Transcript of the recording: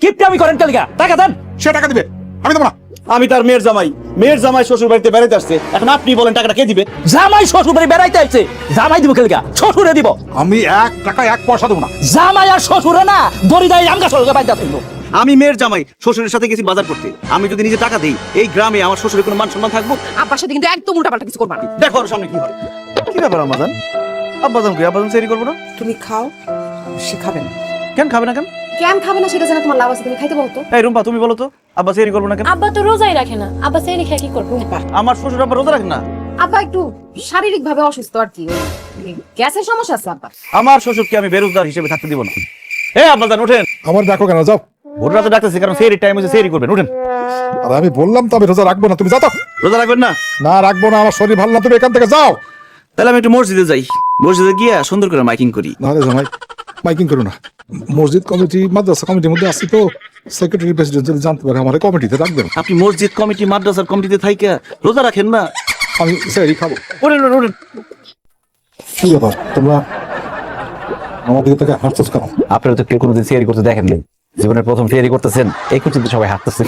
কিপটামি করেন কালিকা টাকা দেন। সে টাকা দিবে, আমি দেবো না। আমি তার মেয়ের জামাই শ্বশুর বাড়িতে বেড়াইতে আসছে, এখন আপনি বলেন টাকাটা কে দিবে? জামাই শ্বশুর বাড়ি বেড়াইতে আসছে, জামাই দিব কালিকা, শ্বশুরে দিব। আমি 1 টাকা 1 পয়সা দেবো না। জামাই আর শ্বশুরে না দড়িদাই আমগা সরকে বাইদা ফেলবো। আমি মেয়ের জামাই শ্বশুরের সাথে গেছি বাজার করতে, আমি যদি নিজে টাকা দেই এই গ্রামে আমার শ্বশুরের কোনো মান সম্মান থাকবো? আব্বার সাথে কিন্তু একদম উল্টাপাল্টা কিছু করবা না। দেখো আর সামনে কি হয়। কি ব্যাপার আম্মাজান? আব্বাজান কি আব্বাজান সেরি করবো না? তুমি খাও, সে খাবে না। কেন খাবে না কেন? কেন খাবে না সেটা জানা তোমার লাভ আছে, তুমি খাইতে বলতো। এই রুম্পা তুমি বলো তো, আব্বা সেরি করবো না কেন? আব্বা তো রোজাই রাখে না, আব্বা সেই রেখে কি করবো? আমার শ্বশুর আব্বা রোজা রাখে না। আব্বা একটু শারীরিক ভাবে অসুস্থ আর কি, ওই গ্যাসের সমস্যা আছে আব্বা। আমার শ্বশুরকে আমি বেরোজগার হিসেবে থাকতে দিব না। আব্বাজান ওঠেন, আমার দেখো কেন, যাও। ভোর রাতে ডাকতেছি কারণ সেরি টাইম হচ্ছে, সেরি করবেন, উঠেন। আর আমি বললাম তো আমি রোজা রাখবো না, তুমি যাও তো। রোজা রাখবেন না? না রাখবো না, আমার শরীর ভালো না, তুমি এখান থেকে যাও। তাহলে আমি একটু মসজিদে যাই, মসজিদে গিয়ে সুন্দর করে মাইকিং করি। না রে জামাই, মাইকিং করো না। মসজিদ কমিটি মাদ্রাসা কমিটির মধ্যে আসি তো, সেক্রেটারি প্রেসিডেন্ট যদি জানতে পারে আমার কমিটিতে রাখবেন। আপনি মসজিদ কমিটি মাদ্রাসার কমিটিতে থাইকা রোজা রাখেন না? আমি সেই খাবো। ওঠেন ওঠেন। কি ব্যাপার, তোমরা আমার দিকে থেকে হাসতেছ কেন? আপনারা তো কেউ কোনোদিন সিয়ারি করতে দেখেন নাই, জীবনের প্রথম সিয়ারি করতেছেন, এই কুচিতে সবাই হাঁটতেছে।